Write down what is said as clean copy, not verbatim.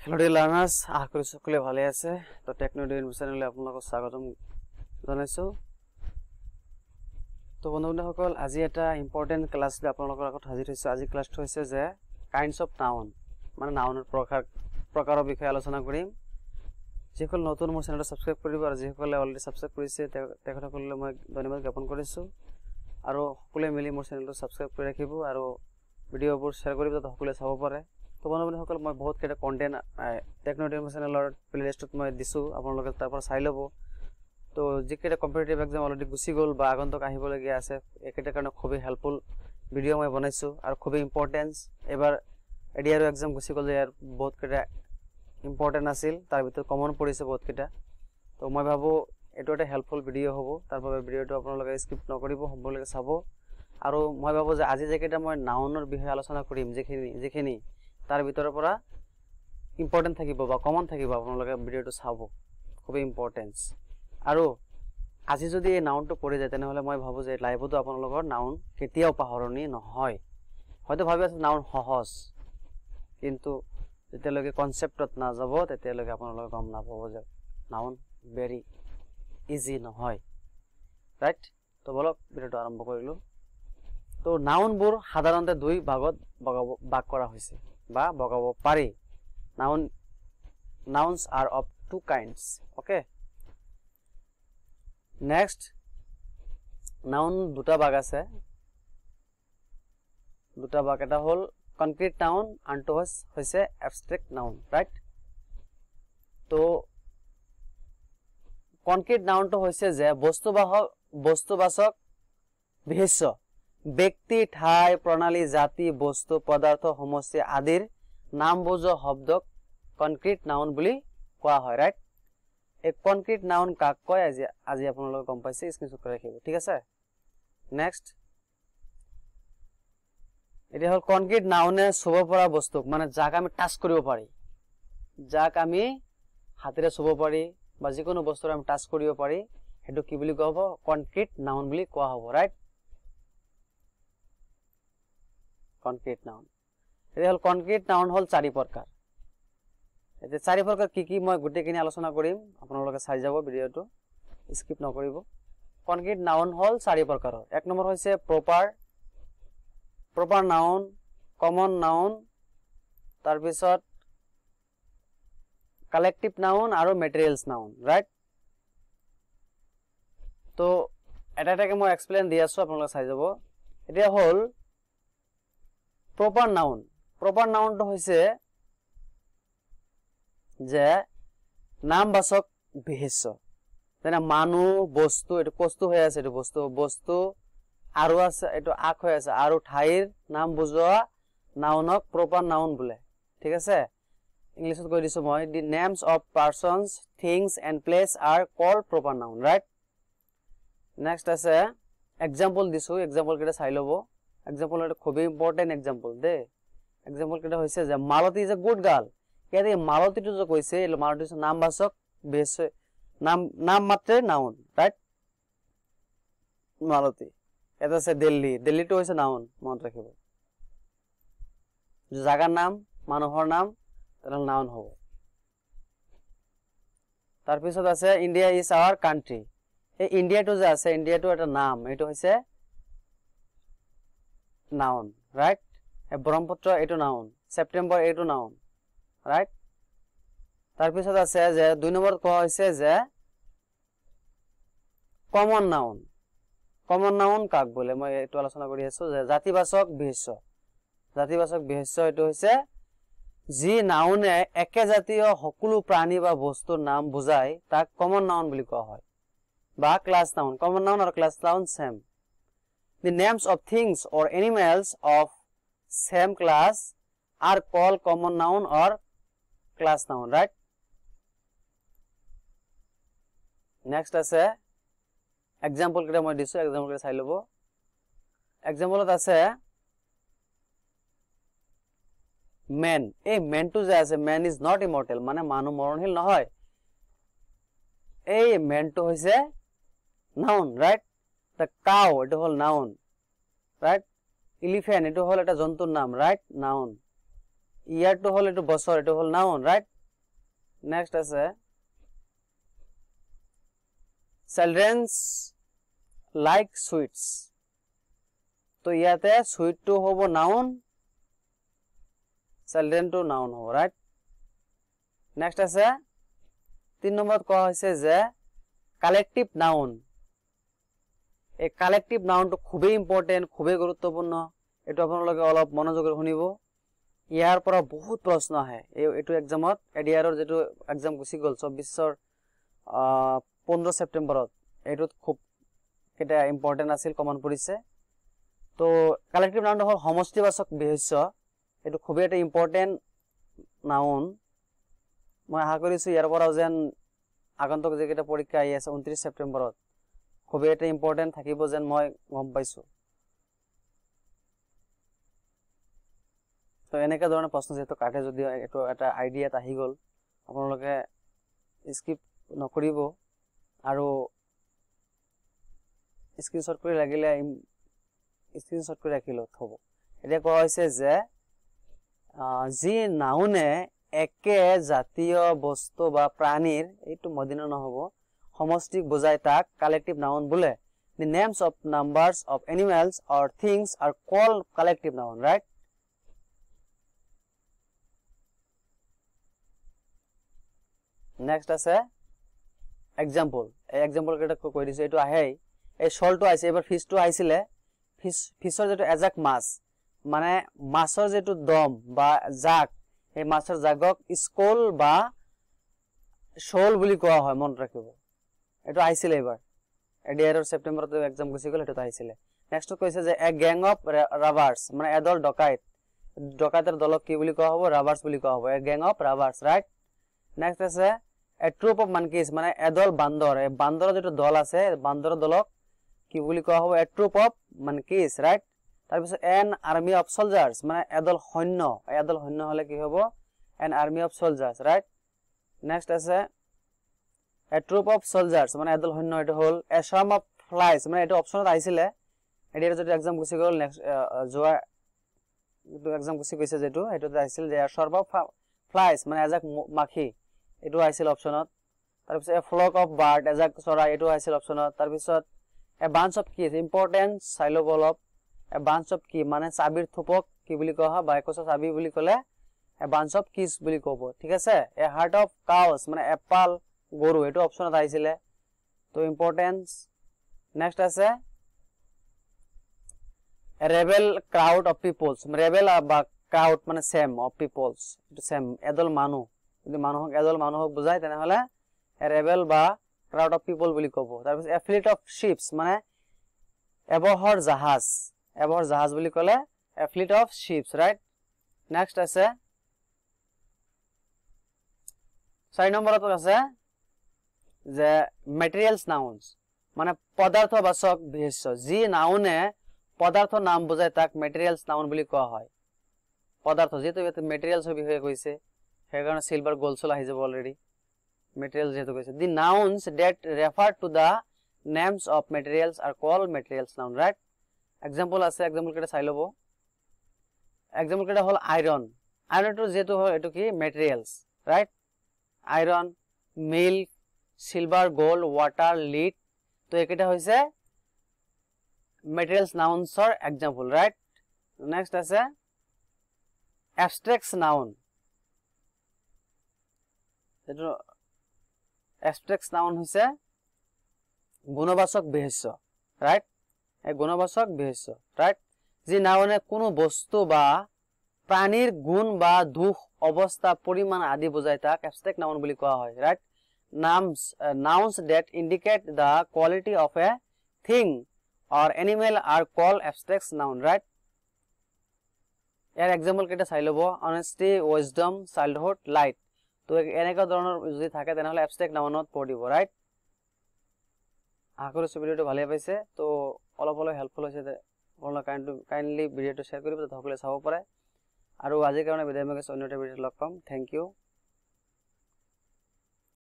Hello dear learners, আশা করি সকলে ভালে আছে। তো টেকনোলজি চ্যানেলে আপোনালোকক স্বাগতম জনাইছো। তো বন্ধুসকল আজি এটা ইম্পৰ্টেন্ট ক্লাস লৈ আপোনালোকৰ আগত হাজিৰ হৈছো। আজি ক্লাসটো হৈছে যে কাইন্ডস অফ নাউন, মানে নাউনৰ প্ৰকাৰৰ বিষয়ে আলোচনা কৰিম। যিসকল নতুন মোৰ চেনেলটো সাবস্ক্ৰাইব কৰিব আৰু যিসকলে অলৰেডি সাবস্ক্ৰাইব কৰিছে তেখেতসকললৈ মই ধন্যবাদ জ্ঞাপন কৰিছো। আৰু সকলোৱে মিলি মোৰ চেনেলটো সাবস্ক্ৰাইব কৰি ৰাখিব আৰু ভিডিঅ'বোৰ শ্বেয়াৰ কৰিব যাতে সকলোৱে চাব পাৰে। তো বন্ধুসকল মই বহুত কেইটা কন্টেন্ট টেকনোলজি চেনেলৰ প্লেলিষ্টত মই দিছো, আপোনালোকে তাৰ পৰা চাই ল'ব। তো যিকেইটা কম্পিটিটিভ এক্সাম অলৰেডি গুচি গ'ল বা আগন্তুক আহিবলগীয়া আছে একেটাৰ কাৰণে খুবই হেল্পফুল ভিডিঅ' মই বনাইছো আৰু খুবই ইম্পৰ্টেন্স। এবাৰ এডিআৰ এক্সাম গুচি গ'ল, ইয়াৰ বহুত কেইটা ইম্পৰ্টেন্ট আছিল, তাৰ ভিতৰত কমন পৰিছে বহুত কেইটা। তো মই ভাবো এটো এটা হেল্পফুল ভিডিঅ' হ'ব, তাৰ বাবে ভিডিঅ'টো আপোনালোকে স্কিপ নকৰিব, সম্পূৰ্ণকৈ চাব। আৰু মই ভাবো যে আজি যেকেইটা মই নাউনৰ বিষয়ে আলোচনা কৰিম, যিখিনি তাৰ ভিতৰৰ পৰা ইম্পৰ্টেন্ট থাকিব বা কমন থাকিব, আপোনালোকে ভিডিঅ'টো চাব, খুবই ইম্পৰ্টেন্স। আৰু আজি যদি এই নাউনটো পৰি যায় তেনেহলে মই ভাবো যে লাইভতো আপোনালোকৰ নাউন কেতিয়াও পাহৰণি নহয়। হয়তো ভাবি আছে নাউন সহজ, কিন্তু যেতিয়ালৈকে কনসেপ্টত না যাব তেতিয়ালৈকে আপোনালোকে গম নাপাব যে নাউন ভেৰি ইজি নহয়, ৰাইট? তো বলক ভিডিঅ'টো আৰম্ভ কৰিলো। তো নাউনবোৰ সাধাৰণতে দুই ভাগত ভাগ কৰা হৈছে বা ভগাব পাৰি। Nouns are of two kinds. Okay. Next, noun দুটা ভাগ আছে। দুটা ভাগ, এটা হল কনক্রিট নাউন, আনটো হৈছে এবস্ট্রাক্ট নাউন, রাইট? তো কনক্রিট নাউনটো হৈছে যে বস্তুবাচক বিশেষ্য, ব্যক্তি, ঠাই, প্ৰণালী, জাতি, বস্তু, পদাৰ্থ, সমষ্টি আদিৰ নামবোজক শব্দক কনক্ৰিট নাউন বুলি কোৱা হয়, ৰাইট? এই কনক্ৰিট নাউন কাক কয় আজি আপোনালোকে গম পাইছে, স্ক্ৰিনশ্বট কৰি ৰাখিব, ঠিক আছে? নেক্সট, এটা হল কনক্ৰিট নাউনে চুব পৰা বস্তুক, মানে যাক আমি টাচ কৰিব পাৰি, যাক আমি হাতেৰে চুব পাৰি বা যিকোনো বস্তুৰ আমি টাচ কৰিব পাৰি, হেতু কি বুলি কোৱা হ'ব? কনক্ৰিট নাউন বুলি কোৱা হ'ব, ৰাইট? Concrete noun. এটা হল কনক্ৰিট নাউন হল চাৰি প্ৰকাৰ। এতিয়া চাৰি প্ৰকাৰ কি কি মই গোটেইখিনি আলোচনা কৰিম, আপোনালোকে চাই যাব, ভিডিঅ'টো স্কিপ নকৰিব। কনক্ৰিট নাউন হল চাৰি প্ৰকাৰৰ। এক নম্বৰ হৈছে প্ৰপাৰ নাউন, কমন নাউন, তাৰ পিছত কালেক্টিভ নাউন আৰু মেটেৰিয়েলছ নাউন, ৰাইট? তো এটা এটাকে মই এক্সপ্লেইন দি আছো, আপোনালোকে চাই যাব। এতিয়া হল প্ৰপাৰ নাউন। প্ৰপাৰ নাউনটো হৈছে যে নামবাচক বিশেষ্য, যেনে মানুহ, বস্তু, এটো বস্তু হৈ আছে, এটো বস্তু আৰু আছে, এটো আক হৈ আছে, আৰু ঠাইৰ নাম বুজোৱা নাউনক প্ৰপাৰ নাউন বোলে, ঠিক আছে? ইংলিছত কৈ দিছো মই, the names of persons, things and place are called proper noun, right? Next আছে এক্সাম্পল দিছো, এক্সাম্পল কেইটা চাই ল'ব। এক্সাম্পল এটা খুবই ইম্পৰ্টেন্ট এক্সাম্পল দে। এক্সাম্পল কেইটা হৈছে যে মালতী ইজ এ গুড গাৰ্ল। ইয়াতে মালতীটো যে কৈছে, মালতী নামবাচক বিশেষ্য, নাম মাত্ৰে নাউন, ৰাইট? মালতী। এটা আছে দিল্লী, দিল্লীটো হৈছে নাউন, মনত ৰাখিব। জাগাৰ নাম, মানুহৰ নাম, তেনেহ'লে নাউন হ'ব। তাৰপিছত আছে ইণ্ডিয়া ইজ আৱাৰ কাণ্ট্ৰি। এই ইণ্ডিয়াটো যে আছে, ইণ্ডিয়াটো এটা নাম, এইটো হৈছে নাউন, ৰাইট? ব্ৰহ্মপুত্ৰ এইটো নাউন, ছেপ্টেম্বৰ এইটো নাউন, ৰাইট? তাৰপিছত আছে যে 2 নম্বৰত কোৱা হৈছে যে কমন নাউন। কমন নাউন কাক বোলে, মই এইটো আলোচনা কৰি আছো যে জাতিবাচক বিশেষ্য। জাতিবাচক বিশেষ্য এইটো হৈছে যি নাউনে একে জাতীয় সকলো প্ৰাণী বা বস্তুৰ নাম বুজায়, তাক কমন নাউন বুলি কোৱা হয়, বা ক্লাছ নাউন। কমন নাউন আৰু class noun same. The names of things or animals of same class are called common noun or class noun, right? Next আছে example কেইটা মই দিছো, example কেইটা চাই ল'ব। exampleত আছে man। এই manটো যে আছে, man is not immortal, মানে মানুহ মৰণশীল নহয়। এই manটো হৈছে noun, right? The cow, এটো হল noun, right? Elephant, এটো হল এটা জন্তুৰ নাম, right? Noun. Year to হল এটো বছৰ, এটো হল noun, right? নেক্সট আছে চিলড্ৰেনছ লাইক সুইটস তো ইয়াতে সুইট টু হ'ব নাউন চিলড্ৰেন টু নাউন হ'ব ৰাইট নেক্সট আছে 3 নম্বৰত কোৱা হৈছে যে কালেক্টিভ নাউন এই কালেক্টিভ নাউনটো খুবই ইম্পৰ্টেন্ট খুবই গুৰুত্বপূৰ্ণ এটো আপোনালোকে অলপ মনোযোগেৰে শুনিব ইয়াৰ পৰা বহুত প্ৰশ্ন আহে এটো এক্সামত এডিআৰৰ যেটো এক্সাম গুছি গল 24 15 সেপ্টেম্বৰত এটো খুব কেটা ইম্পৰ্টেন্ট আছিল কমন পৰিছে তো কালেক্টিভ নাউন হল সমষ্টিবাচক বিশেষ্য এটো খুবই এটা ইম্পৰ্টেন্ট নাউন মই আশা কৰিছো ইয়াৰ পৰা যেন আগন্তুক যেটা পৰীক্ষা আহি আছে 29 সেপ্টেম্বৰত খুবই এটা ইম্পৰ্টেন্ট থাকিব যেন মই গম পাইছো তো এনেকা ধৰণৰ প্ৰশ্ন যেটো কাটে যদি এটো এটা আইডিয়া আহি গল আপোনালোকে স্কিপ নকৰিব আৰু স্ক্ৰিনশ্বট কৰি লাগিলে স্ক্ৰিনশ্বট কৰি ৰাখিলো থব এটা কোৱা হৈছে যে যি নাউনে একে জাতীয় বস্তু বা প্ৰাণীৰ এইটো মদিনা নহব সমষ্টিক বুজায় তাক কালেক্টিভ নাউন বোলে the names of numbers of animals or things are called collective noun right next আছে example এই example কেটা কৈ দিছো এটো আহে এই শলটো আছে এবাৰ ফিশটো আইছিলে ফিশৰ যেটো এজাক মাছ মানে মাছৰ যেটো দম বা জাক এই মাছৰ জাগক স্কল বা শল বুলি কোৱা হয় মন ৰাখিব এটো আইছিলে এবাৰ এডিআৰৰ সেপ্টেম্বৰত এক্সাম গুছি গল এটো আইছিলে নেক্সট কৈছে যে এ গ্যাং অফ ৰাবাৰ্স মানে এদল ডকাইতৰ দলক কি বুলি কোৱা হ'ব ৰাবাৰ্স বুলি কোৱা হ'ব a gang of robbers right next আছে এ ট্ৰুপ অফ মানকিজ মানে এদল বান্দৰ এই বান্দৰৰ যেটো দল আছে বান্দৰৰ দলক কি বুলি কোৱা হ'ব এ ট্ৰুপ অফ মানকিজ ৰাইট তাৰ পিছত এন আৰ্মি অফ সোলজাৰ্স মানে এদল সৈন্য হলে কি হ'ব an army of soldiers right next আছে a troop of soldiers মানে এদল সৈন্য এটো হল a swarm of flies মানে এটো অপচনত আইছিলে এডিআৰ যদি এক্সাম গুছি গল নেক্সট জোৱা এটো এক্সাম গুছি গৈছে যেটো এটোতে আইছিল যে a swarm of flies মানে এজাক মাখি এটো আইছিল অপচনত তাৰ পিছত a flock of bird এজাক চৰাই এটো আইছিল অপচনত তাৰ পিছত a bunch of keys important syllable of a bunch of key মানে চাবিৰ থুপক কি বুলি কোৱা হয় বা একছ চাবি বুলি কলে a bunch of keys বুলি ক'ব ঠিক আছে a heart of cows মানে এপাল গৰু এটো অপচনত আইছিলে তো ইম্পৰ্টেন্স নেক্সট আছে a rebel crowd of peoples rebel বা crowd মানে সেম of peoples এটো সেম এদল মানুহ যদি এদল মানুহক বুজায় তেনে হলে a rebel বা crowd of people বুলি ক'ব তাৰ পিছত a fleet of ships মানে এবহৰ জাহাজ বুলি কলে a fleet of ships right next আছে 6 নম্বৰত আছে যে materials nouns মানে পদাৰ্থবাচক বিশেষ্য যি নাউনে পদাৰ্থ নাম বুজায় তাক materials noun বুলি কোৱা হয় পদাৰ্থ যেটো materials বিষয়ে কৈছে হেকাৰণে সিলভাৰ গোল্ডছল আহি যাব অলৰেডি materials যেটো কৈছে the nouns that refer to the names of materials are called materials noun right example আছে example কেটা চাই লব example কেটা হল iron to যেটো হয় এটো কি materials right iron milk silver gold water lead তো একেটা হইছে materials nouns or example right next আছে abstract noun যেটো abstract noun হইছে গুণবাচক বিশেষ্য right এই গুণবাচক বিশেষ্য right যি নাউনে কোনো বস্তু বা প্ৰাণীৰ গুণ বা দুখ অৱস্থা পৰিমাণ আদি বুজায় তাক abstract noun বুলি কোৱা হয় right nouns that indicate the quality of a thing or animal are called abstract noun right এর एग्जांपल কেটা চাই লব honesty wisdom childhood light তো এনেকা ধৰণৰ যদি থাকে তেনে হলে abstract nounত পঢ়িব right আগৰ ভিডিওটো ভালে পাইছে তো অলপ হেল্পফুল হৈছে আপোনালোকে কাইন্ডলি ভিডিওটো শেয়াৰ কৰিব যাতে সকলোৱে চাব পাৰে আৰু আজিৰ কাৰণে বিদায় মাগিছো অন্য এটা ভিডিওত লগ পাম থ্যাংক ইউ